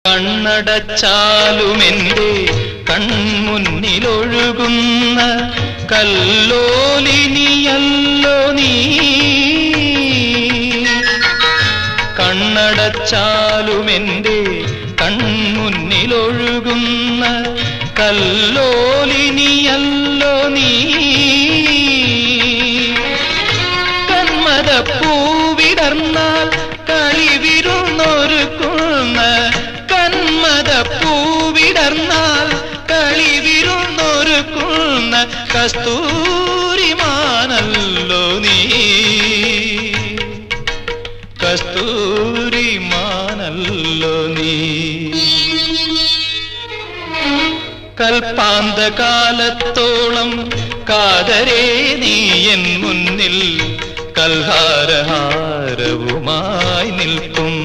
കണ്ണടച്ചാലുമെന്റെ കൺമുന്നിലൊഴുകുന്ന കല്ലോലിനിയല്ലോ നീ. കണ്ണടച്ചാലുമെന്റെ കൺമുന്നിലൊഴുകുന്ന കല്ലോലിനിയല്ലോ നീ. കന്മദപ്പൂവിടർന്നാൽ കളിവിരുന്നൊരുക്കുന്ന പൂവിടർന്നാൽ കളിവിരുന്നൊരുക്കുന്ന കസ്തൂരിമാനല്ലോ നീ. കസ്തൂരിമാനല്ലോ നീ. കൽപ്പാന്തകാലത്തോളം കാതരേ നീ എൻ മുന്നിൽ കൽഹാരഹാരവുമായി നിൽക്കും.